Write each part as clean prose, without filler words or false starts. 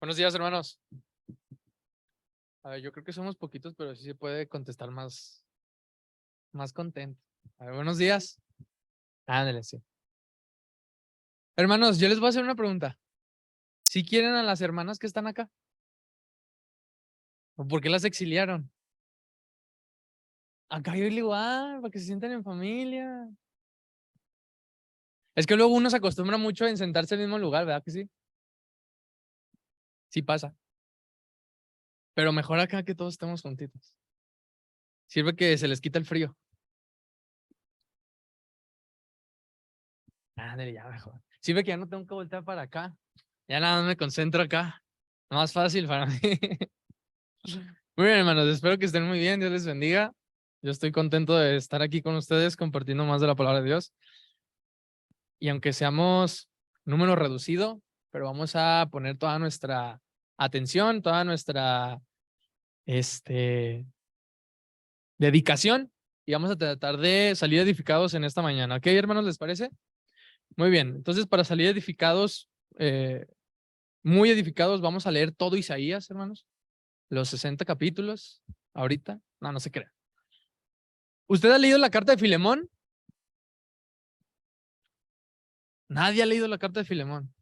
Buenos días, hermanos. A ver, yo creo que somos poquitos, pero sí se puede contestar más contento. A ver, buenos días. Ándale, sí. Hermanos, yo les voy a hacer una pregunta. ¿Sí quieren a las hermanas que están acá? ¿O por qué las exiliaron? Acá yo igual, para que se sientan en familia. Es que luego uno se acostumbra mucho en sentarse en el mismo lugar, ¿verdad que sí? Sí pasa. Pero mejor acá que todos estemos juntitos. Sirve que se les quita el frío. Ándale, ya mejor. Sirve que ya no tengo que voltear para acá. Ya nada más me concentro acá. Más fácil para mí. Muy bien, hermanos, espero que estén muy bien. Dios les bendiga. Yo estoy contento de estar aquí con ustedes compartiendo más de la palabra de Dios. Y aunque seamos número reducido, pero vamos a poner toda nuestra atención, toda nuestra dedicación y vamos a tratar de salir edificados en esta mañana. ¿Ok, hermanos? ¿Les parece? Muy bien. Entonces, para salir edificados, muy edificados, vamos a leer todo Isaías, hermanos. Los 60 capítulos ahorita. No se crea. ¿Usted ha leído la carta de Filemón? Nadie ha leído la carta de Filemón.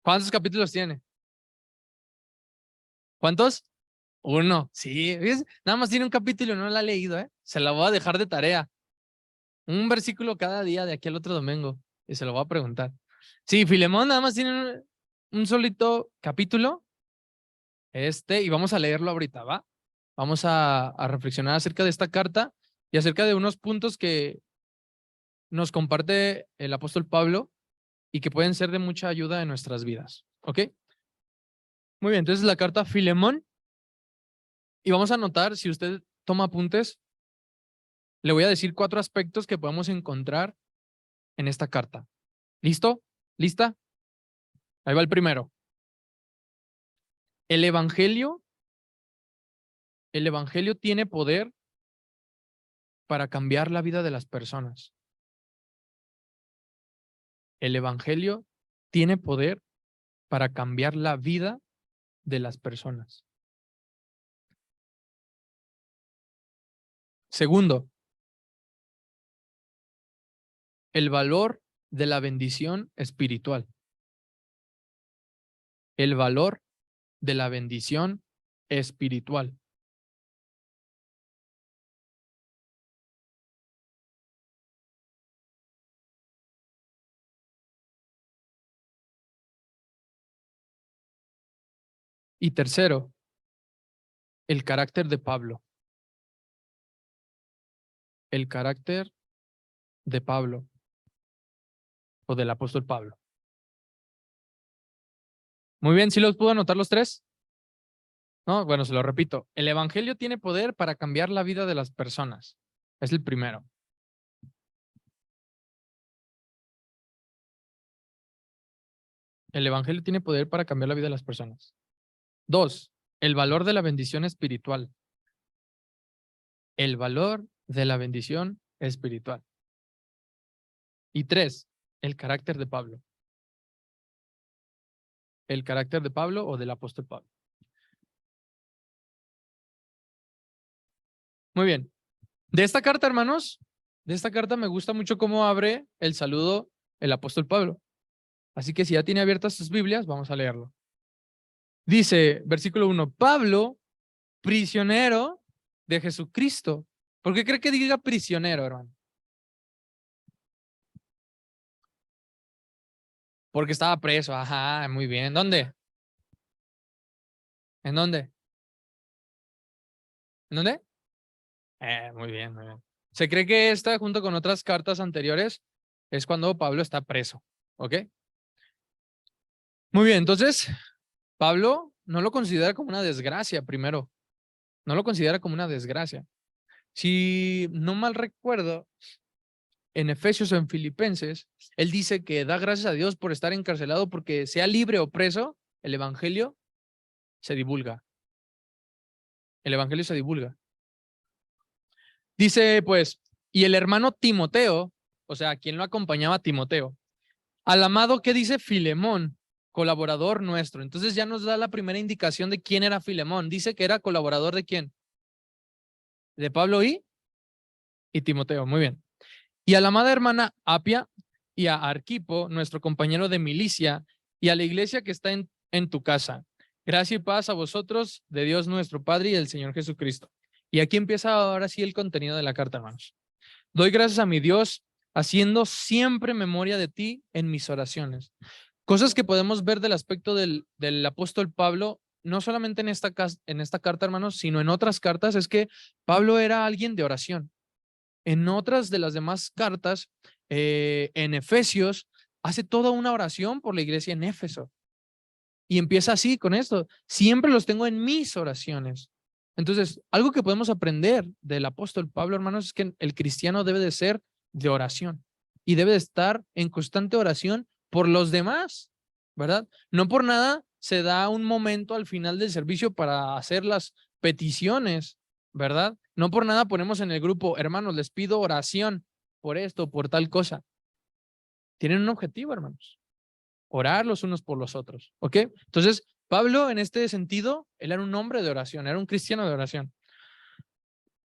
¿Cuántos capítulos tiene? ¿Cuántos? Uno. Sí, ¿ves? Nada más tiene un capítulo y no la ha leído, ¿eh? Se la voy a dejar de tarea. Un versículo cada día de aquí al otro domingo. Y se lo voy a preguntar. Sí, Filemón nada más tiene un solito capítulo. Y vamos a leerlo ahorita, ¿va? Vamos a reflexionar acerca de esta carta y acerca de unos puntos que nos comparte el apóstol Pablo y que pueden ser de mucha ayuda en nuestras vidas. ¿Ok? Muy bien, entonces la carta a Filemón. Y vamos a anotar, si usted toma apuntes, le voy a decir 4 aspectos que podemos encontrar en esta carta. ¿Listo? ¿Lista? Ahí va el primero. El evangelio tiene poder para cambiar la vida de las personas. El evangelio tiene poder para cambiar la vida de las personas. Segundo, el valor de la bendición espiritual. El valor de la bendición espiritual. Y tercero, el carácter de Pablo. El carácter de Pablo o del apóstol Pablo. Muy bien, ¿sí los pudo anotar los 3? No, bueno, se lo repito. El evangelio tiene poder para cambiar la vida de las personas. Es el primero. El evangelio tiene poder para cambiar la vida de las personas. 2, el valor de la bendición espiritual. El valor de la bendición espiritual. Y 3, el carácter de Pablo. El carácter de Pablo o del apóstol Pablo. Muy bien. De esta carta, hermanos, de esta carta me gusta mucho cómo abre el saludo el apóstol Pablo. Así que si ya tiene abiertas sus Biblias, vamos a leerlo. Dice, versículo 1, Pablo, prisionero de Jesucristo. ¿Por qué cree que diga prisionero, hermano? Porque estaba preso. Ajá, muy bien. ¿Dónde? ¿En dónde? ¿En dónde? Muy bien, muy bien. Se cree que esta, junto con otras cartas anteriores, es cuando Pablo está preso. ¿Ok? Muy bien, entonces, Pablo no lo considera como una desgracia, primero. No lo considera como una desgracia. Si no mal recuerdo, en Efesios o en Filipenses, él dice que da gracias a Dios por estar encarcelado porque sea libre o preso, el evangelio se divulga. El evangelio se divulga. Dice pues, y el hermano Timoteo, o sea, quien lo acompañaba a Timoteo, al amado, ¿qué dice Filemón? colaborador nuestro. Entonces ya nos da la primera indicación de quién era Filemón. Dice que era colaborador de quién. De Pablo y Timoteo. Muy bien. Y a la amada hermana Apia y a Arquipo, nuestro compañero de milicia, y a la iglesia que está en tu casa. Gracia y paz a vosotros, de Dios nuestro Padre y del Señor Jesucristo. Y aquí empieza ahora sí el contenido de la carta, hermanos. Doy gracias a mi Dios, haciendo siempre memoria de ti en mis oraciones. Cosas que podemos ver del aspecto del apóstol Pablo, no solamente en esta carta, hermanos, sino en otras cartas, es que Pablo era alguien de oración. En otras de las demás cartas, en Efesios, hace toda una oración por la iglesia en Éfeso. Y empieza así con esto. Siempre los tengo en mis oraciones. Entonces, algo que podemos aprender del apóstol Pablo, hermanos, es que el cristiano debe de ser de oración y debe de estar en constante oración por los demás, ¿verdad? No por nada se da un momento al final del servicio para hacer las peticiones, ¿verdad? No por nada ponemos en el grupo, hermanos, les pido oración por esto, por tal cosa. Tienen un objetivo, hermanos. Orar los unos por los otros, ¿ok? Entonces, Pablo, en este sentido, él era un hombre de oración, era un cristiano de oración.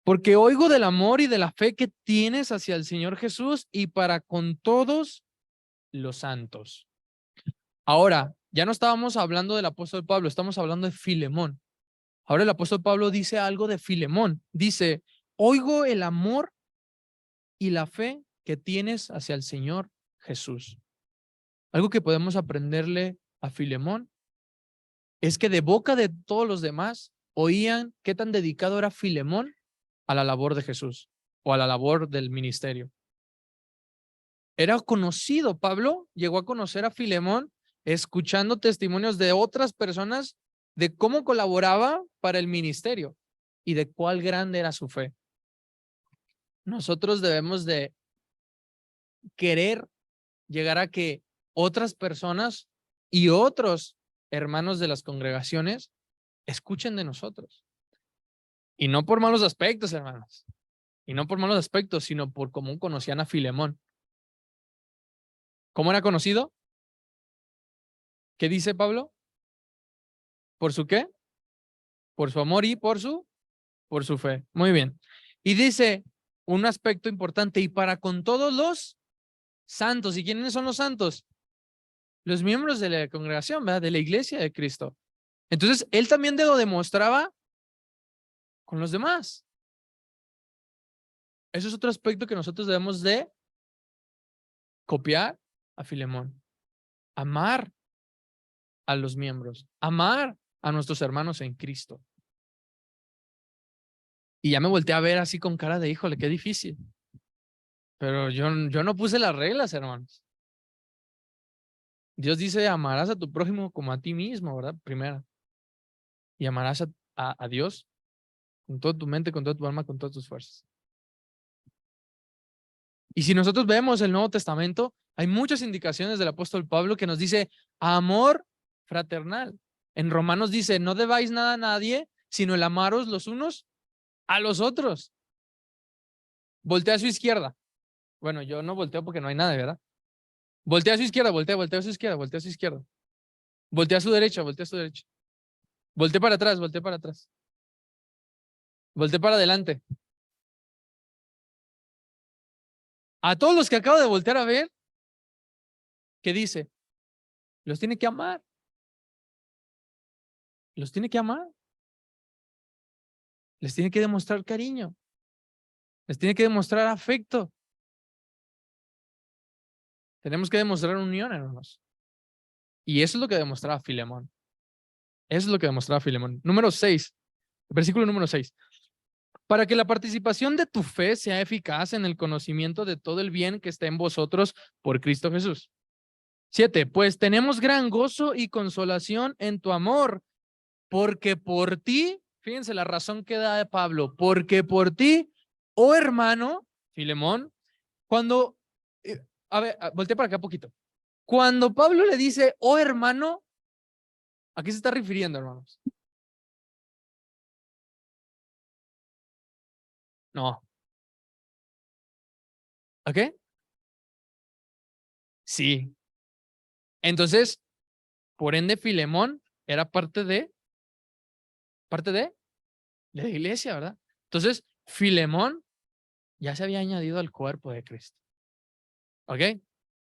Porque oigo del amor y de la fe que tienes hacia el Señor Jesús y para con todos los santos. Ahora, ya no estábamos hablando del apóstol Pablo, estamos hablando de Filemón. Ahora el apóstol Pablo dice algo de Filemón. Dice, oigo el amor y la fe que tienes hacia el Señor Jesús. Algo que podemos aprenderle a Filemón es que de boca de todos los demás oían qué tan dedicado era Filemón a la labor de Jesús o a la labor del ministerio. Era conocido, Pablo llegó a conocer a Filemón escuchando testimonios de otras personas de cómo colaboraba para el ministerio y de cuál grande era su fe. Nosotros debemos de querer llegar a que otras personas y otros hermanos de las congregaciones escuchen de nosotros. Y no por malos aspectos, hermanos. Y no por malos aspectos, sino por cómo conocían a Filemón. ¿Cómo era conocido? ¿Qué dice Pablo? ¿Por su qué? Por su amor y por su fe. Muy bien. Y dice un aspecto importante, y para con todos los santos. ¿Y quiénes son los santos? Los miembros de la congregación, ¿verdad? De la iglesia de Cristo. Entonces, él también lo demostraba con los demás. Eso es otro aspecto que nosotros debemos de copiar a Filemón. Amar a los miembros, amar a nuestros hermanos en Cristo. Y ya me volteé a ver así con cara de híjole, qué difícil. Pero yo no puse las reglas, hermanos. Dios dice, amarás a tu prójimo como a ti mismo, ¿verdad? Primera. Y amarás a Dios con toda tu mente, con toda tu alma, con todas tus fuerzas. Y si nosotros vemos el Nuevo Testamento, hay muchas indicaciones del apóstol Pablo que nos dice amor fraternal. En Romanos dice, no debáis nada a nadie, sino el amaros los unos a los otros. Voltea a su izquierda. Bueno, yo no volteo porque no hay nada, ¿verdad? Voltea a su izquierda, voltea a su izquierda, voltea a su izquierda. Voltea a su derecha, voltea a su derecha. Voltea para atrás, voltea para atrás. Voltea para adelante. A todos los que acabo de voltear a ver, ¿qué dice? Los tiene que amar. Los tiene que amar. Les tiene que demostrar cariño. Les tiene que demostrar afecto. Tenemos que demostrar unión, hermanos. Y eso es lo que demostraba Filemón. Eso es lo que demostraba Filemón. Número 6, versículo número 6. Para que la participación de tu fe sea eficaz en el conocimiento de todo el bien que está en vosotros por Cristo Jesús. 7. Pues tenemos gran gozo y consolación en tu amor, porque por ti, fíjense la razón que da de Pablo, porque por ti, oh hermano, Filemón, cuando, a ver, voltea para acá un poquito. Cuando Pablo le dice, oh hermano, ¿a qué se está refiriendo, hermanos? No. ¿A qué? Sí. Entonces, Por ende, Filemón era parte de la iglesia, ¿verdad? Entonces, Filemón ya se había añadido al cuerpo de Cristo. ¿Ok?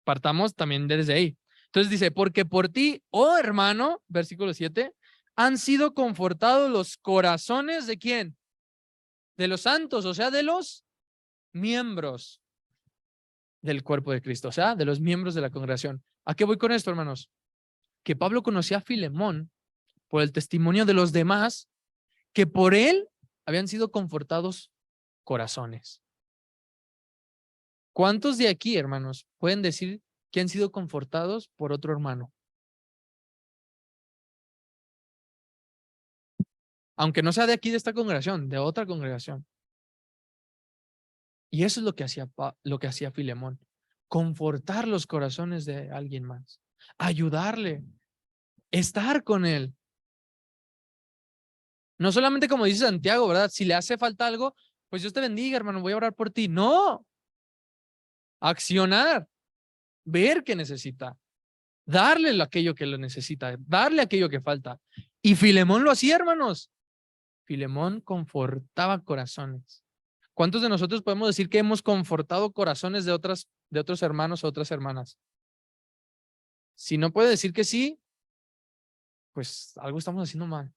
Partamos también desde ahí. Entonces dice, porque por ti, oh hermano, versículo 7, han sido confortados los corazones de ¿quién? De los santos, o sea, de los miembros del cuerpo de Cristo, o sea, de los miembros de la congregación. ¿A qué voy con esto, hermanos? Que Pablo conocía a Filemón por el testimonio de los demás, que por él habían sido confortados corazones. ¿Cuántos de aquí, hermanos, pueden decir que han sido confortados por otro hermano? Aunque no sea de aquí, de esta congregación, de otra congregación. Y eso es lo que hacía Filemón. Confortar los corazones de alguien más. Ayudarle. Estar con él. No solamente como dice Santiago, ¿verdad? Si le hace falta algo, pues Dios te bendiga, hermano, voy a orar por ti. No. Accionar. Ver qué necesita. Darle aquello que lo necesita. Darle aquello que falta. Y Filemón lo hacía, hermanos. Filemón confortaba corazones. ¿Cuántos de nosotros podemos decir que hemos confortado corazones de otros hermanos o otras hermanas? Si no puede decir que sí, pues algo estamos haciendo mal.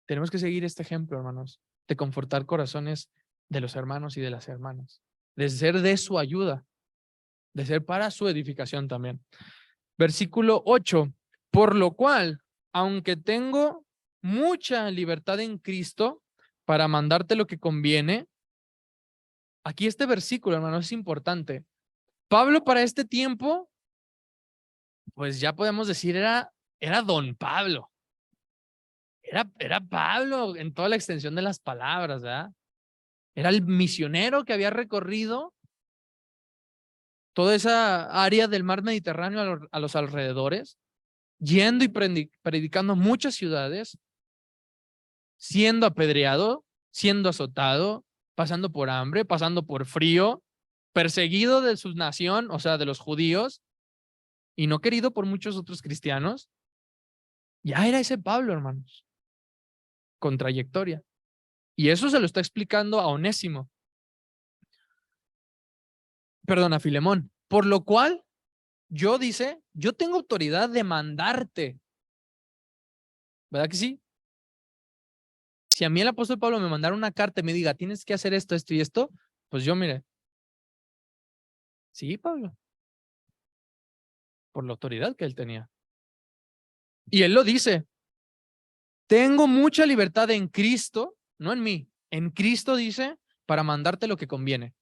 Tenemos que seguir este ejemplo, hermanos, de confortar corazones de los hermanos y de las hermanas, de ser de su ayuda, de ser para su edificación también. Versículo 8, por lo cual, aunque tengo mucha libertad en Cristo para mandarte lo que conviene, aquí este versículo, hermanos, es importante. Pablo para este tiempo, pues ya podemos decir, era don Pablo. Era Pablo en toda la extensión de las palabras, ¿verdad? Era el misionero que había recorrido toda esa área del mar Mediterráneo a los alrededores, yendo y predicando muchas ciudades, siendo apedreado, siendo azotado, pasando por hambre, pasando por frío, perseguido de su nación, o sea, de los judíos, y no querido por muchos otros cristianos. Ya era ese Pablo, hermanos, con trayectoria. Y eso se lo está explicando a Onésimo. Perdón, a Filemón. Por lo cual, yo tengo autoridad de mandarte. ¿Verdad que sí? Si a mí el apóstol Pablo me mandara una carta y me diga, tienes que hacer esto, esto y esto, pues yo, mire, sí, Pablo, por la autoridad que él tenía. Y él lo dice, tengo mucha libertad en Cristo, no en mí, en Cristo dice, para mandarte lo que conviene.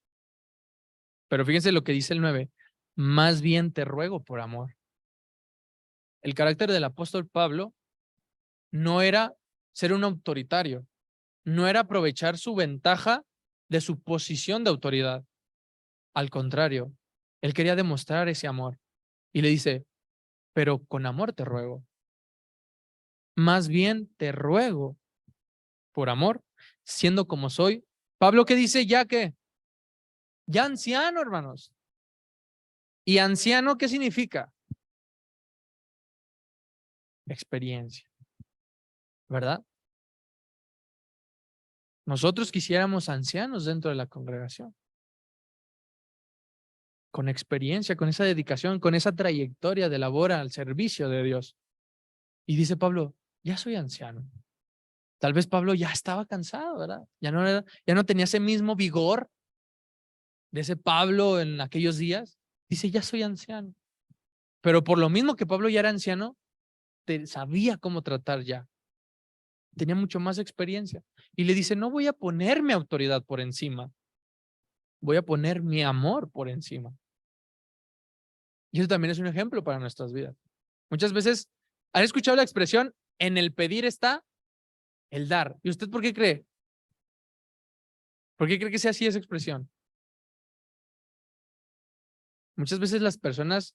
Pero fíjense lo que dice el 9, más bien te ruego por amor. El carácter del apóstol Pablo no era ser un autoritario, no era aprovechar su ventaja de su posición de autoridad. Al contrario, él quería demostrar ese amor y le dice, pero con amor te ruego. Más bien te ruego por amor, siendo como soy. Pablo, ¿qué dice? Ya anciano, hermanos. ¿Y anciano qué significa? Experiencia, ¿verdad? Nosotros quisiéramos ancianos dentro de la congregación, con experiencia, con esa dedicación, con esa trayectoria de labor al servicio de Dios. Y dice Pablo, ya soy anciano. Tal vez Pablo ya estaba cansado, ¿verdad? Ya no tenía ese mismo vigor de ese Pablo en aquellos días. Dice, ya soy anciano. Pero por lo mismo que Pablo ya era anciano, sabía cómo tratar ya. Tenía mucho más experiencia. Y le dice, no voy a poner mi autoridad por encima. Voy a poner mi amor por encima. Y eso también es un ejemplo para nuestras vidas. Muchas veces, ¿han escuchado la expresión, en el pedir está el dar? ¿Y usted por qué cree? ¿Por qué cree que sea así esa expresión? Muchas veces las personas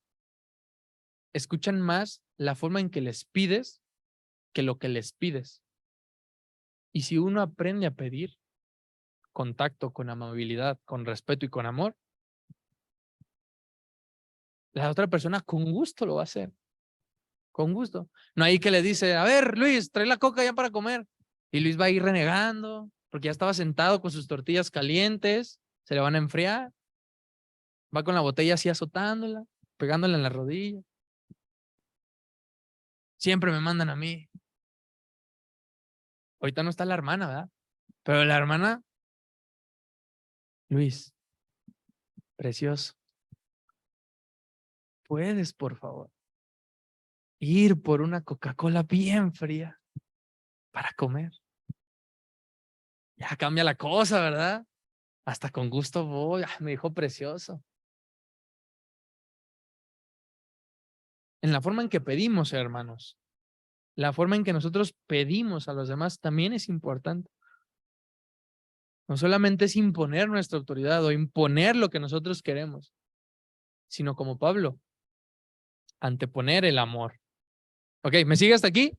escuchan más la forma en que les pides que lo que les pides. Y si uno aprende a pedir contacto con amabilidad, con respeto y con amor, la otra persona con gusto lo va a hacer. Con gusto. No hay que le dice, a ver, Luis, trae la coca ya para comer. Y Luis va a ir renegando porque ya estaba sentado con sus tortillas calientes, se le van a enfriar. Va con la botella así azotándola, pegándola en la rodilla. Siempre me mandan a mí. Ahorita no está la hermana, ¿verdad? Pero la hermana, Luis, precioso, ¿puedes, por favor, ir por una Coca-Cola bien fría para comer? Ya cambia la cosa, ¿verdad? Hasta con gusto voy. Me dijo precioso. En la forma en que pedimos, hermanos, la forma en que nosotros pedimos a los demás también es importante. No solamente es imponer nuestra autoridad o imponer lo que nosotros queremos, sino como Pablo, anteponer el amor. Ok, ¿me sigue hasta aquí?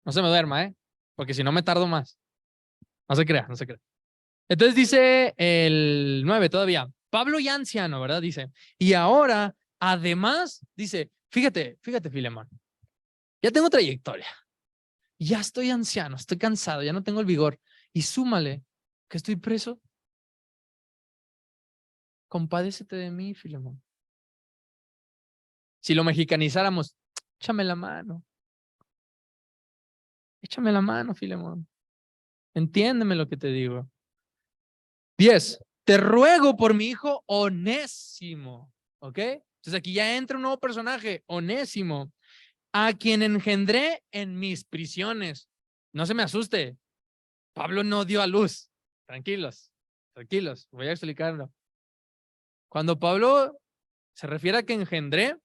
No se me duerma, ¿eh? Porque si no me tardo más. No se crea, no se crea. Entonces dice el 9 todavía. Pablo ya anciano, ¿verdad? Dice. Y ahora, además, dice, fíjate, Filemón, ya tengo trayectoria. Ya estoy anciano, estoy cansado, ya no tengo el vigor. Y súmale que estoy preso. Compadécete de mí, Filemón. Si lo mexicanizáramos, échame la mano. Échame la mano, Filemón. Entiéndeme lo que te digo. 10. Te ruego por mi hijo Onésimo. ¿Ok? Entonces aquí ya entra un nuevo personaje, Onésimo, a quien engendré en mis prisiones. No se me asuste. Pablo no dio a luz. Tranquilos, tranquilos. Voy a explicarlo. Cuando Pablo se refiere a que engendré,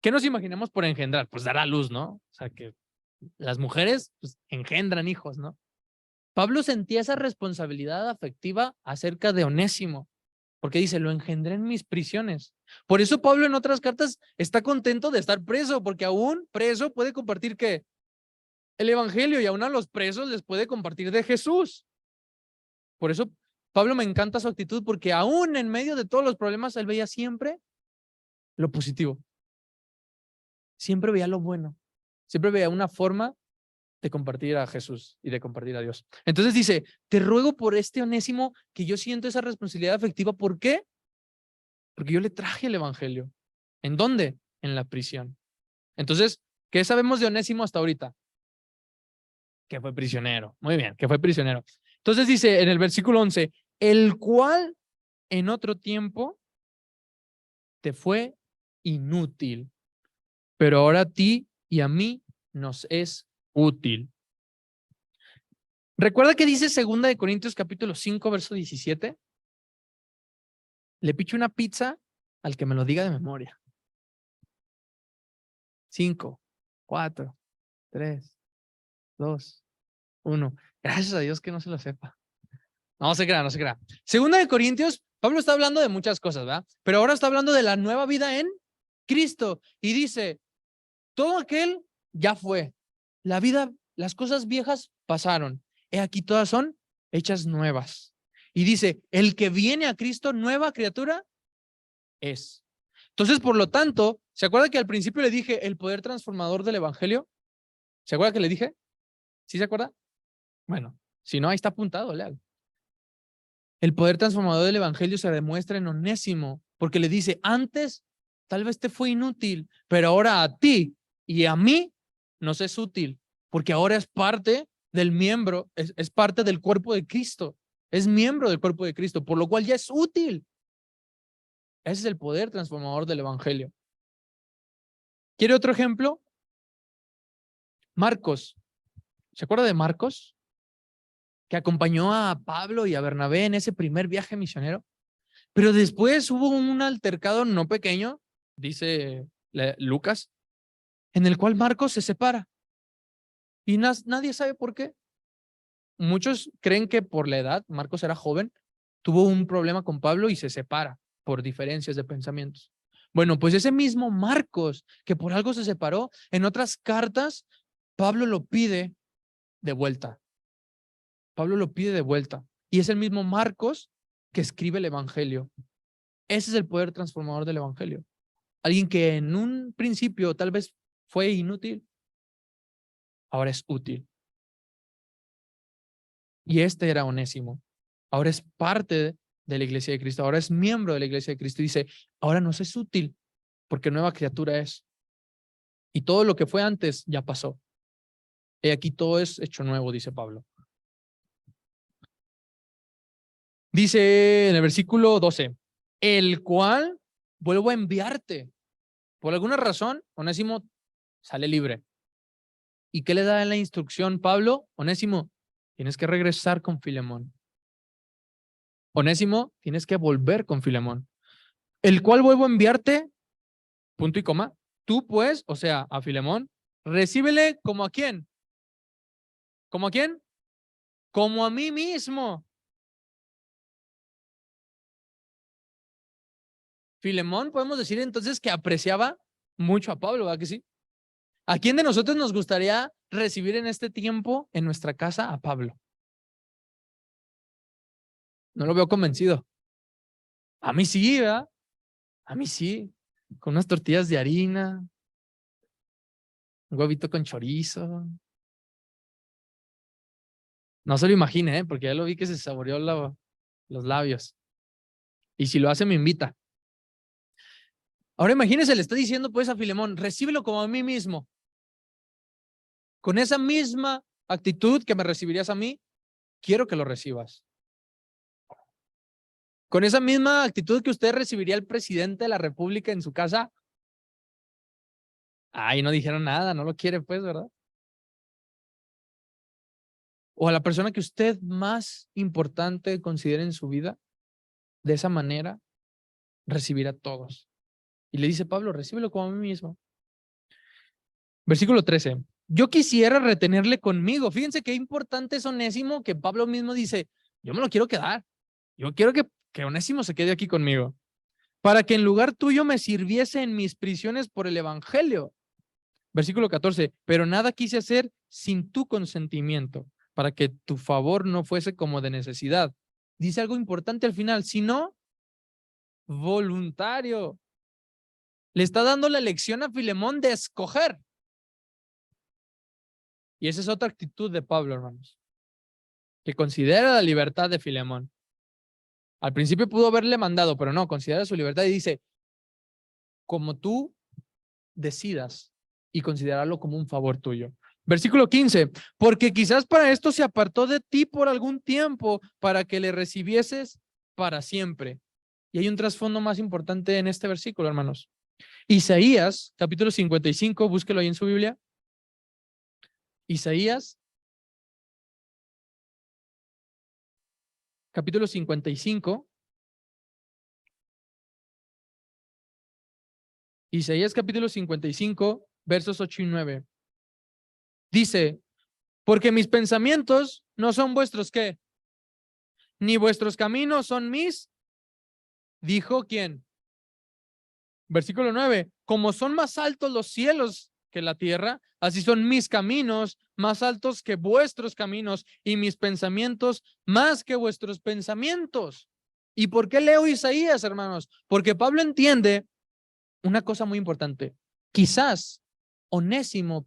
¿qué nos imaginamos por engendrar? Pues dar a luz, ¿no? O sea, que las mujeres pues, engendran hijos, ¿no? Pablo sentía esa responsabilidad afectiva acerca de Onésimo, porque dice, lo engendré en mis prisiones. Por eso Pablo en otras cartas está contento de estar preso, porque aún preso puede compartir ¿qué? El evangelio, y aún a los presos les puede compartir de Jesús. Por eso Pablo me encanta su actitud, porque aún en medio de todos los problemas, él veía siempre lo positivo. Siempre veía lo bueno. Siempre veía una forma de compartir a Jesús y de compartir a Dios. Entonces dice, te ruego por este Onésimo que yo siento esa responsabilidad afectiva. ¿Por qué? Porque yo le traje el evangelio. ¿En dónde? En la prisión. Entonces, ¿qué sabemos de Onésimo hasta ahorita? Que fue prisionero. Muy bien, que fue prisionero. Entonces dice en el versículo 11, el cual en otro tiempo te fue inútil, pero ahora a ti y a mí nos es útil. ¿Recuerda que dice 2 Corintios capítulo 5, verso 17? Le picho una pizza al que me lo diga de memoria. 5, 4, 3, 2, 1. Gracias a Dios que no se lo sepa. No se crea, no se crea. 2 Corintios, Pablo está hablando de muchas cosas, ¿verdad? Pero ahora está hablando de la nueva vida en Cristo. Y dice, todo aquel ya fue. La vida, las cosas viejas pasaron. He aquí todas son hechas nuevas. Y dice, el que viene a Cristo, nueva criatura es. Entonces, por lo tanto, ¿se acuerda que al principio le dije el poder transformador del evangelio? ¿Se acuerda que le dije? ¿Sí se acuerda? Bueno, si no, ahí está apuntado, leal. El poder transformador del evangelio se demuestra en Onésimo, porque le dice, antes tal vez te fue inútil, pero ahora a ti y a mí nos es útil, porque ahora es parte del miembro, es parte del cuerpo de Cristo, es miembro del cuerpo de Cristo, por lo cual ya es útil. Ese es el poder transformador del evangelio. ¿Quiere otro ejemplo? Marcos. ¿Se acuerda de Marcos? Que acompañó a Pablo y a Bernabé en ese primer viaje misionero. Pero después hubo un altercado no pequeño, dice Lucas, en el cual Marcos se separa. Y nadie sabe por qué. Muchos creen que por la edad, Marcos era joven, tuvo un problema con Pablo y se separa por diferencias de pensamientos. Bueno, pues ese mismo Marcos, que por algo se separó, en otras cartas, Pablo lo pide de vuelta. Pablo lo pide de vuelta. Y es el mismo Marcos que escribe el Evangelio. Ese es el poder transformador del evangelio. Alguien que en un principio tal vez fue inútil, ahora es útil. Y este era Onésimo. Ahora es parte de la iglesia de Cristo. Ahora es miembro de la iglesia de Cristo. Y dice, ahora nos es útil porque nueva criatura es. Y todo lo que fue antes ya pasó. Y aquí todo es hecho nuevo, dice Pablo. Dice en el versículo 12, el cual vuelvo a enviarte. Por alguna razón, Onésimo sale libre. ¿Y qué le da en la instrucción Pablo? Onésimo, tienes que regresar con Filemón. Onésimo, tienes que volver con Filemón. El cual vuelvo a enviarte, punto y coma. Tú pues, o sea, a Filemón, recíbele como a quién. ¿Como a quién? Como a mí mismo. Filemón, podemos decir entonces que apreciaba mucho a Pablo, ¿verdad que sí? ¿A quién de nosotros nos gustaría recibir en este tiempo en nuestra casa a Pablo? No lo veo convencido. A mí sí, ¿verdad? A mí sí. Con unas tortillas de harina, un huevito con chorizo. No se lo imagine, ¿eh? Porque ya lo vi que se saboreó los labios. Y si lo hace, me invita. Ahora imagínese, le está diciendo pues a Filemón, recíbelo como a mí mismo. Con esa misma actitud que me recibirías a mí, quiero que lo recibas. Con esa misma actitud que usted recibiría al presidente de la República en su casa. Ay, no dijeron nada, no lo quiere pues, ¿verdad? O a la persona que usted más importante considere en su vida, de esa manera, recibir a todos. Y le dice Pablo, recíbelo como a mí mismo. Versículo 13. Yo quisiera retenerle conmigo. Fíjense qué importante es Onésimo, que Pablo mismo dice, yo me lo quiero quedar. Yo quiero que Onésimo se quede aquí conmigo. Para que en lugar tuyo me sirviese en mis prisiones por el evangelio. Versículo 14. Pero nada quise hacer sin tu consentimiento, para que tu favor no fuese como de necesidad. Dice algo importante al final, sino voluntario. Le está dando la lección a Filemón de escoger. Y esa es otra actitud de Pablo, hermanos, que considera la libertad de Filemón. Al principio pudo haberle mandado, pero no, considera su libertad y dice, como tú decidas y considerarlo como un favor tuyo. Versículo 15, porque quizás para esto se apartó de ti por algún tiempo para que le recibieses para siempre. Y hay un trasfondo más importante en este versículo, hermanos. Isaías, capítulo 55, búsquelo ahí en su Biblia. Isaías, capítulo 55. Isaías capítulo 55, versos 8 y 9. Dice, porque mis pensamientos no son vuestros, ¿qué? Ni vuestros caminos son mis, dijo quién. Versículo 9, como son más altos los cielos que la tierra, así son mis caminos más altos que vuestros caminos y mis pensamientos más que vuestros pensamientos. ¿Y por qué leo Isaías, hermanos? Porque Pablo entiende una cosa muy importante. Quizás Onésimo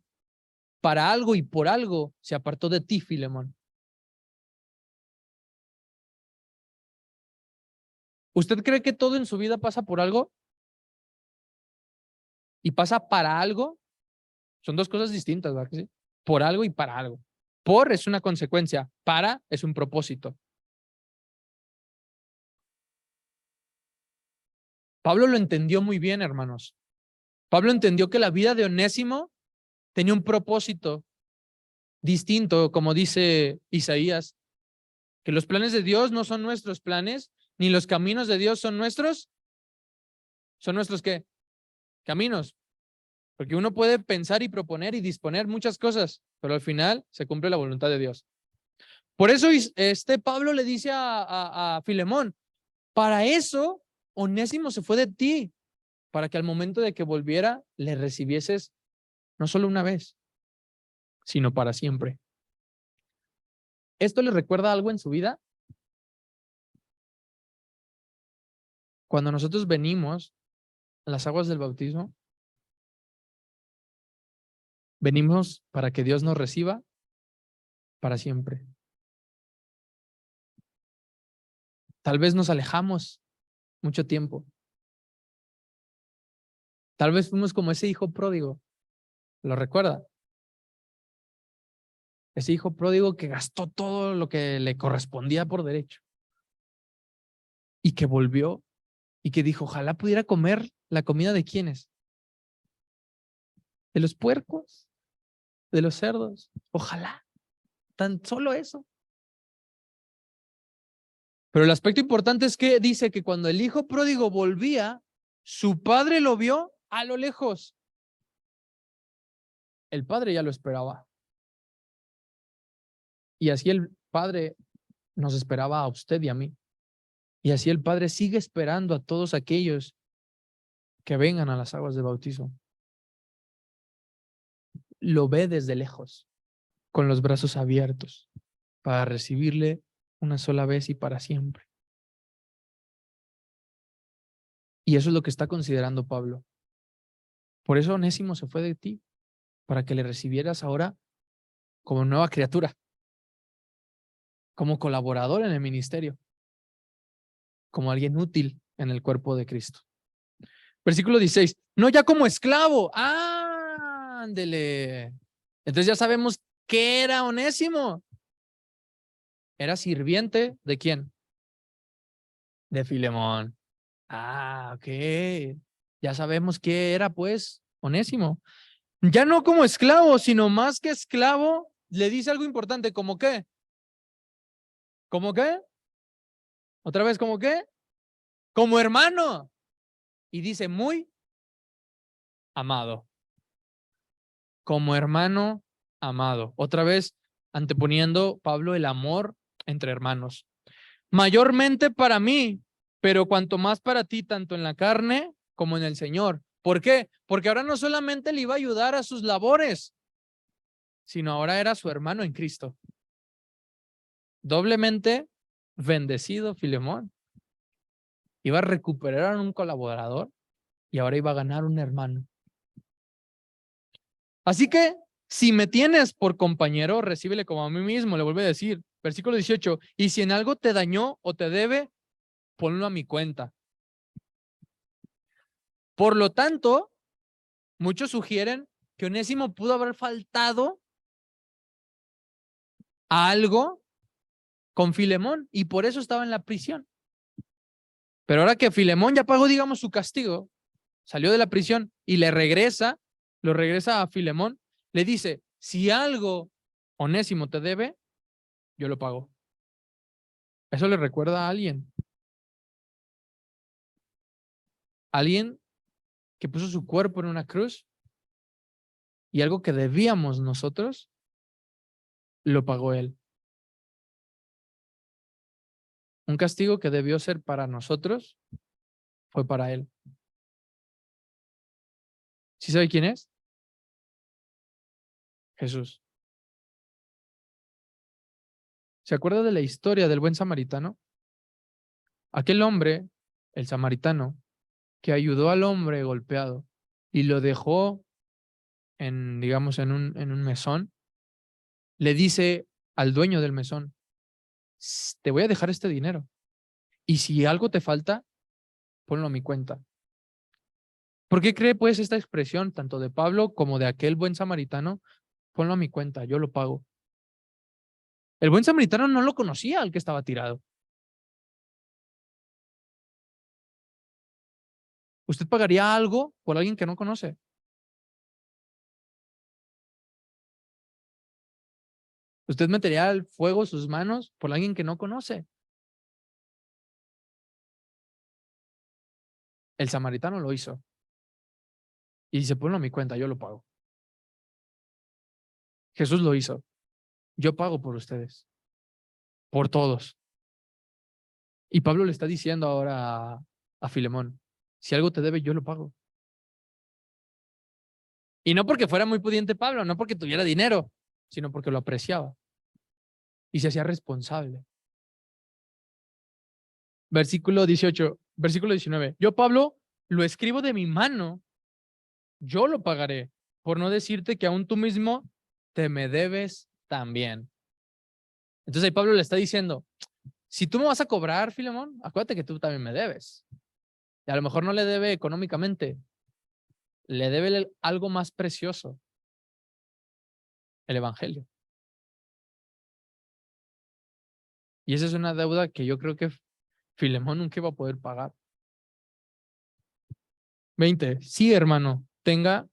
para algo y por algo se apartó de ti, Filemón. ¿Usted cree que todo en su vida pasa por algo? ¿Y pasa para algo? Son dos cosas distintas, ¿verdad que sí? Por algo y para algo. Por es una consecuencia, para es un propósito. Pablo lo entendió muy bien, hermanos. Pablo entendió que la vida de Onésimo tenía un propósito distinto, como dice Isaías, que los planes de Dios no son nuestros planes, ni los caminos de Dios son nuestros. ¿Son nuestros qué? Caminos. Porque uno puede pensar y proponer y disponer muchas cosas, pero al final se cumple la voluntad de Dios. Por eso Pablo le dice a Filemón, para eso Onésimo se fue de ti, para que al momento de que volviera le recibieses no solo una vez, sino para siempre. ¿Esto le recuerda algo en su vida? Cuando nosotros venimos a las aguas del bautismo, venimos para que Dios nos reciba para siempre. Tal vez nos alejamos mucho tiempo. Tal vez fuimos como ese hijo pródigo. ¿Lo recuerda? Ese hijo pródigo que gastó todo lo que le correspondía por derecho. Y que volvió y que dijo, ojalá pudiera comer la comida de ¿quiénes? De los puercos, de los cerdos. Ojalá. Tan solo eso. Pero el aspecto importante es que dice que cuando el hijo pródigo volvía, su padre lo vio a lo lejos. El padre ya lo esperaba. Y así el padre nos esperaba a usted y a mí. Y así el padre sigue esperando a todos aquellos que vengan a las aguas de bautismo. Lo ve desde lejos, con los brazos abiertos, para recibirle una sola vez y para siempre. Y eso es lo que está considerando Pablo. Por eso Onésimo se fue de ti, para que le recibieras ahora como nueva criatura, como colaborador en el ministerio, como alguien útil en el cuerpo de Cristo. Versículo 16, no ya como esclavo. Ándele. Entonces ya sabemos qué era Onésimo. Era sirviente ¿de quién? De Filemón. Ok. Ya sabemos qué era pues Onésimo. Ya no como esclavo, sino más que esclavo, le dice algo importante, ¿cómo qué? ¿Cómo qué? Otra vez, ¿cómo qué? Como hermano. Y dice muy amado. Como hermano amado. Otra vez anteponiendo Pablo el amor entre hermanos. Mayormente para mí, pero cuanto más para ti, tanto en la carne como en el Señor. ¿Por qué? Porque ahora no solamente le iba a ayudar a sus labores, sino ahora era su hermano en Cristo. Doblemente bendecido Filemón. Iba a recuperar a un colaborador y ahora iba a ganar un hermano. Así que, si me tienes por compañero, recíbele como a mí mismo, le vuelve a decir. Versículo 18, y si en algo te dañó o te debe, ponlo a mi cuenta. Por lo tanto, muchos sugieren que Onésimo pudo haber faltado a algo con Filemón y por eso estaba en la prisión. Pero ahora que Filemón ya pagó, digamos, su castigo, salió de la prisión y lo regresa a Filemón, le dice, si algo Onésimo te debe, yo lo pago. Eso le recuerda a alguien. Alguien que puso su cuerpo en una cruz y algo que debíamos nosotros, lo pagó él. Un castigo que debió ser para nosotros, fue para él. ¿Sí sabe quién es? Jesús. ¿Se acuerda de la historia del buen samaritano? Aquel hombre, el samaritano, que ayudó al hombre golpeado y lo dejó en, digamos, en un mesón, le dice al dueño del mesón, te voy a dejar este dinero y si algo te falta, ponlo a mi cuenta. ¿Por qué cree pues esta expresión tanto de Pablo como de aquel buen samaritano? Ponlo a mi cuenta, yo lo pago. El buen samaritano no lo conocía al que estaba tirado. ¿Usted pagaría algo por alguien que no conoce? ¿Usted metería al fuego sus manos por alguien que no conoce? El samaritano lo hizo. Y dice, ponlo a mi cuenta, yo lo pago. Jesús lo hizo. Yo pago por ustedes. Por todos. Y Pablo le está diciendo ahora a Filemón, si algo te debe, yo lo pago. Y no porque fuera muy pudiente Pablo, no porque tuviera dinero, sino porque lo apreciaba. Y se hacía responsable. Versículo 18. Versículo 19. Yo, Pablo, lo escribo de mi mano, yo lo pagaré, por no decirte que aún tú mismo te me debes también. Entonces ahí Pablo le está diciendo, si tú me vas a cobrar, Filemón, acuérdate que tú también me debes. Y a lo mejor no le debe económicamente, le debe algo más precioso, el evangelio. Y esa es una deuda que yo creo que Filemón nunca va a poder pagar. 20. Sí, hermano, tenga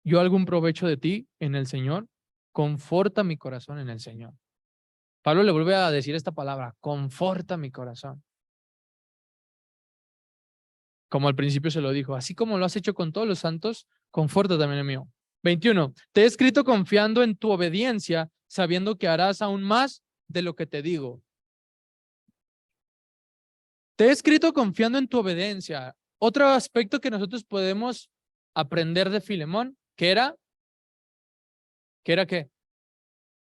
yo algún provecho de ti en el Señor, conforta mi corazón en el Señor. Pablo le vuelve a decir esta palabra, conforta mi corazón. Como al principio se lo dijo, así como lo has hecho con todos los santos, conforta también el mío. 21. Te he escrito confiando en tu obediencia, sabiendo que harás aún más de lo que te digo. Te he escrito confiando en tu obediencia. Otro aspecto que nosotros podemos aprender de Filemón, ¿qué era? ¿Qué era qué?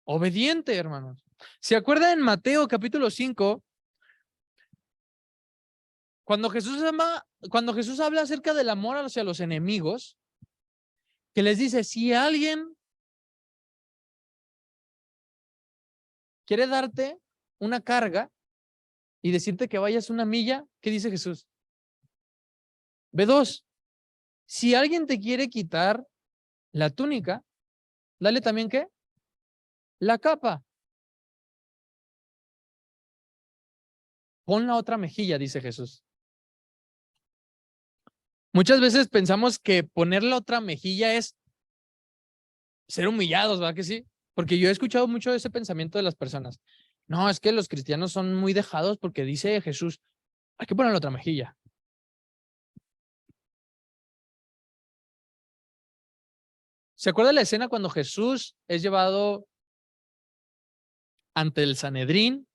Obediente, hermanos. ¿Se acuerdan en Mateo capítulo 5? Cuando Jesús habla acerca del amor hacia los enemigos, que les dice, si alguien quiere darte una carga y decirte que vayas una milla, ¿qué dice Jesús? B2, si alguien te quiere quitar la túnica, dale también ¿qué? La capa. Pon la otra mejilla, dice Jesús. Muchas veces pensamos que poner la otra mejilla es ser humillados, ¿verdad que sí? Porque yo he escuchado mucho ese pensamiento de las personas. No, es que los cristianos son muy dejados porque dice Jesús, hay que poner la otra mejilla. ¿Se acuerda la escena cuando Jesús es llevado ante el Sanedrín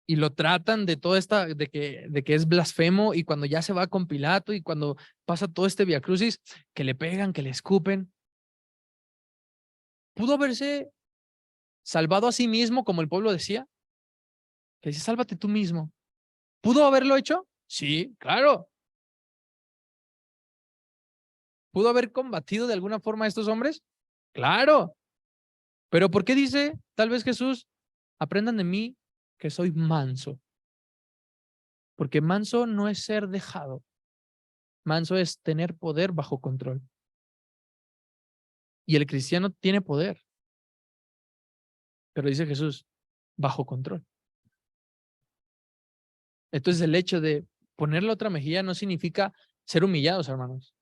y lo tratan de toda esta, de que es blasfemo, y cuando ya se va con Pilato y cuando pasa todo este viacrucis, que le pegan, que le escupen? ¿Pudo haberse salvado a sí mismo, como el pueblo decía? Que dice, sálvate tú mismo. ¿Pudo haberlo hecho? Sí, claro. ¿Pudo haber combatido de alguna forma a estos hombres? Claro. Pero ¿por qué dice tal vez Jesús, aprendan de mí que soy manso? Porque manso no es ser dejado. Manso es tener poder bajo control. Y el cristiano tiene poder, pero dice Jesús, bajo control. Entonces el hecho de poner la otra mejilla no significa ser humillados, hermanos.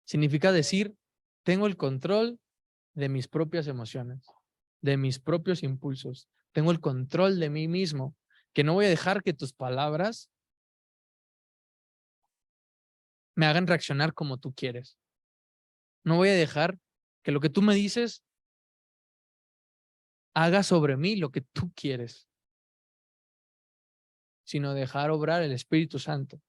Significa decir, tengo el control de mis propias emociones, de mis propios impulsos. Tengo el control de mí mismo, que no voy a dejar que tus palabras me hagan reaccionar como tú quieres. No voy a dejar que lo que tú me dices haga sobre mí lo que tú quieres, sino dejar obrar el Espíritu Santo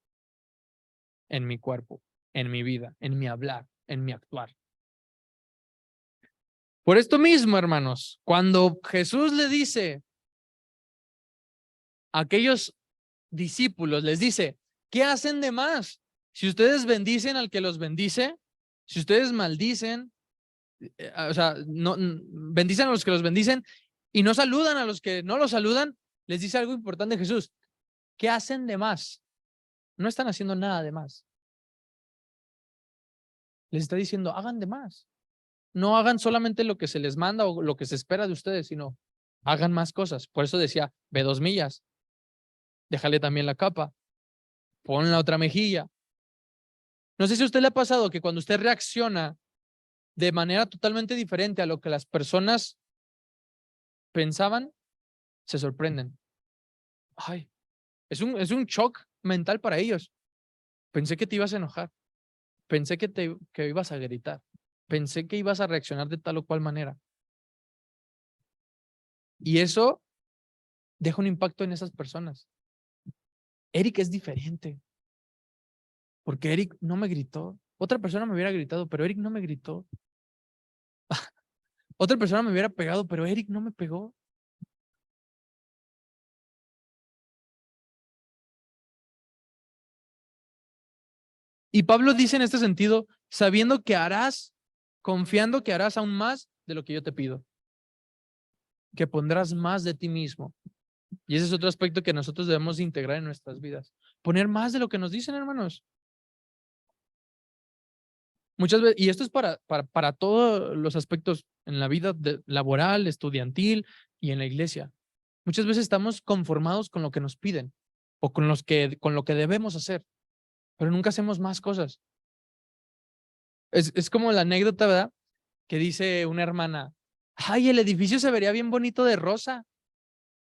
en mi cuerpo, en mi vida, en mi hablar, en mi actuar. Por esto mismo, hermanos, cuando Jesús le dice a aquellos discípulos, les dice, ¿qué hacen de más? Si ustedes bendicen al que los bendice, si ustedes maldicen, o sea, no, bendicen a los que los bendicen y no saludan a los que no los saludan, les dice algo importante Jesús. ¿Qué hacen de más? No están haciendo nada de más. Les está diciendo, hagan de más. No hagan solamente lo que se les manda o lo que se espera de ustedes, sino hagan más cosas. Por eso decía, ve 2 millas, déjale también la capa, pon la otra mejilla. No sé si a usted le ha pasado que cuando usted reacciona de manera totalmente diferente a lo que las personas pensaban, se sorprenden. Ay, es un shock mental para ellos. Pensé que te ibas a enojar. Pensé que ibas a gritar. Pensé que ibas a reaccionar de tal o cual manera. Y eso deja un impacto en esas personas. Eric es diferente, porque Eric no me gritó. Otra persona me hubiera gritado, pero Eric no me gritó. Otra persona me hubiera pegado, pero Eric no me pegó. Y Pablo dice en este sentido, sabiendo que harás, confiando que harás aún más de lo que yo te pido, que pondrás más de ti mismo. Y ese es otro aspecto que nosotros debemos integrar en nuestras vidas. Poner más de lo que nos dicen, hermanos. Muchas veces, y esto es para todos los aspectos en la vida laboral, estudiantil y en la iglesia. Muchas veces estamos conformados con lo que nos piden o con lo que debemos hacer, pero nunca hacemos más cosas. Es como la anécdota, ¿verdad? Que dice una hermana, ay, el edificio se vería bien bonito de rosa.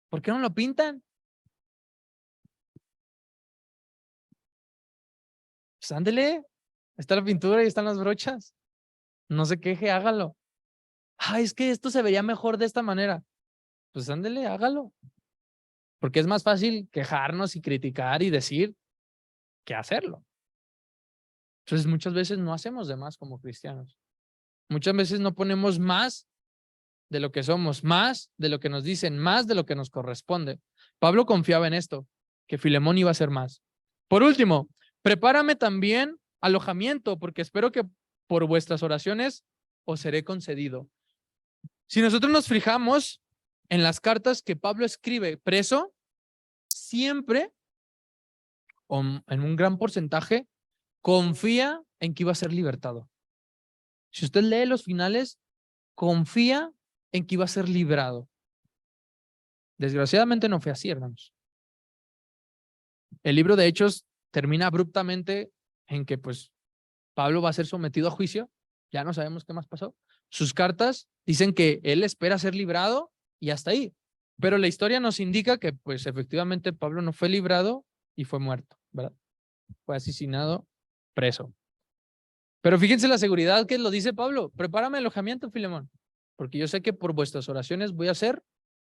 ¿Por qué no lo pintan? Pues ándele, está la pintura y están las brochas. No se queje, hágalo. Ay, es que esto se vería mejor de esta manera. Pues ándele, hágalo. Porque es más fácil quejarnos y criticar y decir que hacerlo. Entonces muchas veces no hacemos de más como cristianos. Muchas veces no ponemos más de lo que somos, más de lo que nos dicen, más de lo que nos corresponde. Pablo confiaba en esto, que Filemón iba a hacer más. Por último, prepárame también alojamiento, porque espero que por vuestras oraciones os seré concedido. Si nosotros nos fijamos en las cartas que Pablo escribe preso, siempre, o en un gran porcentaje, confía en que iba a ser libertado. Si usted lee los finales, confía en que iba a ser librado. Desgraciadamente no fue así, hermanos. El libro de Hechos termina abruptamente en que pues Pablo va a ser sometido a juicio. Ya no sabemos qué más pasó. Sus cartas dicen que él espera ser librado y hasta ahí. Pero la historia nos indica que pues efectivamente Pablo no fue librado y fue muerto, ¿verdad? Fue asesinado, preso. Pero fíjense la seguridad que lo dice Pablo. Prepárame alojamiento, Filemón, porque yo sé que por vuestras oraciones voy a ser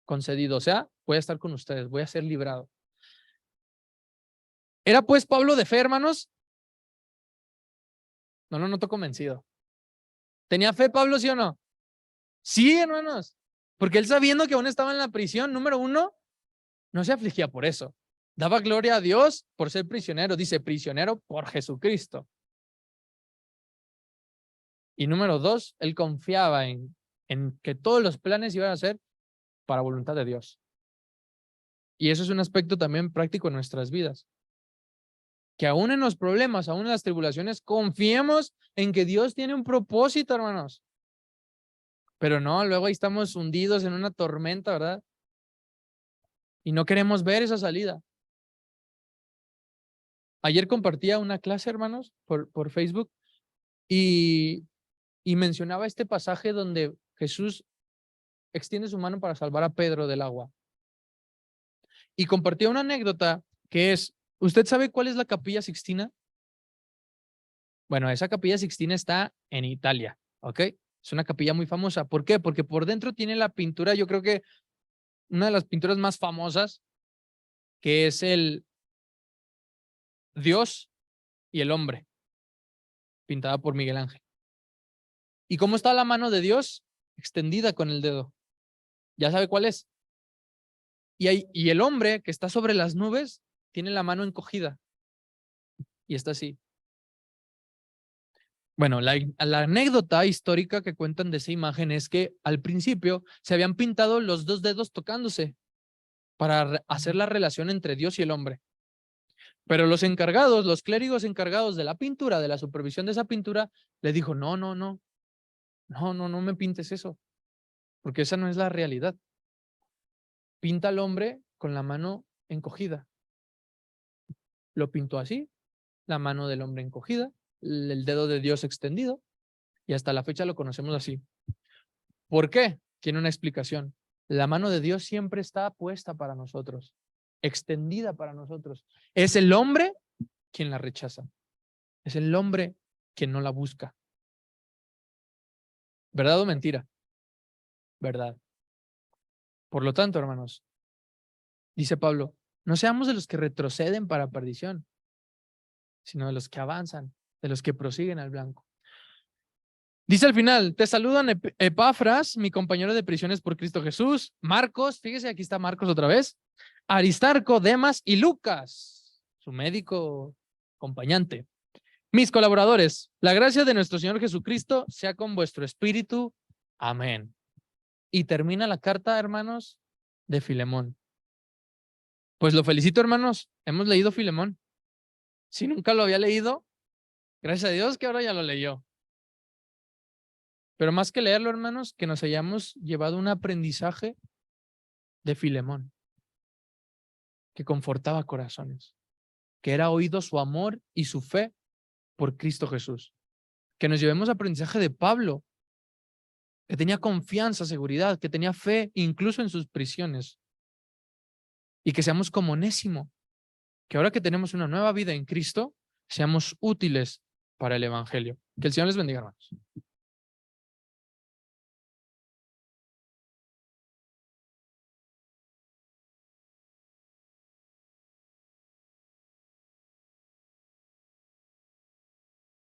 concedido. O sea, voy a estar con ustedes, voy a ser librado. ¿Era pues Pablo de fe, hermanos? No lo noto convencido. ¿Tenía fe Pablo, sí o no? Sí, hermanos. Porque él sabiendo que aún estaba en la prisión, número uno, no se afligía por eso. Daba gloria a Dios por ser prisionero. Dice, prisionero por Jesucristo. Y número dos, él confiaba en que todos los planes iban a ser para voluntad de Dios. Y eso es un aspecto también práctico en nuestras vidas. Que aún en los problemas, aún en las tribulaciones, confiemos en que Dios tiene un propósito, hermanos. Pero no, luego ahí estamos hundidos en una tormenta, ¿verdad? Y no queremos ver esa salida. Ayer compartía una clase, hermanos, por Facebook y mencionaba este pasaje donde Jesús extiende su mano para salvar a Pedro del agua. Y compartía una anécdota que es, ¿usted sabe cuál es la Capilla Sixtina? Bueno, esa Capilla Sixtina está en Italia, ¿ok? Es una capilla muy famosa. ¿Por qué? Porque por dentro tiene la pintura, yo creo que una de las pinturas más famosas, que es el Dios y el hombre, pintada por Miguel Ángel. ¿Y cómo está la mano de Dios? Extendida con el dedo. ¿Ya sabe cuál es? Y el hombre que está sobre las nubes tiene la mano encogida y está así. Bueno, la anécdota histórica que cuentan de esa imagen es que al principio se habían pintado los dos dedos tocándose para hacer la relación entre Dios y el hombre. Pero los encargados, los clérigos encargados de la pintura, de la supervisión de esa pintura, le dijo, no me pintes eso, porque esa no es la realidad. Pinta al hombre con la mano encogida. Lo pintó así, la mano del hombre encogida, el dedo de Dios extendido, y hasta la fecha lo conocemos así. ¿Por qué? Tiene una explicación. La mano de Dios siempre está puesta para nosotros, extendida para nosotros. Es el hombre quien la rechaza. Es el hombre quien no la busca. ¿Verdad o mentira? Verdad. Por lo tanto, hermanos, dice Pablo, no seamos de los que retroceden para perdición, sino de los que avanzan, de los que prosiguen al blanco. Dice al final, te saludan Epafras, mi compañero de prisiones por Cristo Jesús, Marcos, fíjese, aquí está Marcos otra vez, Aristarco, Demas y Lucas, su médico acompañante. Mis colaboradores, la gracia de nuestro Señor Jesucristo sea con vuestro espíritu. Amén. Y termina la carta, hermanos, de Filemón. Pues lo felicito, hermanos. Hemos leído Filemón. Si nunca lo había leído, gracias a Dios que ahora ya lo leyó. Pero más que leerlo, hermanos, que nos hayamos llevado un aprendizaje de Filemón, que confortaba corazones, que era oído su amor y su fe por Cristo Jesús. Que nos llevemos aprendizaje de Pablo, que tenía confianza, seguridad, que tenía fe incluso en sus prisiones. Y que seamos como Onésimo, que ahora que tenemos una nueva vida en Cristo, seamos útiles para el Evangelio. Que el Señor les bendiga, hermanos.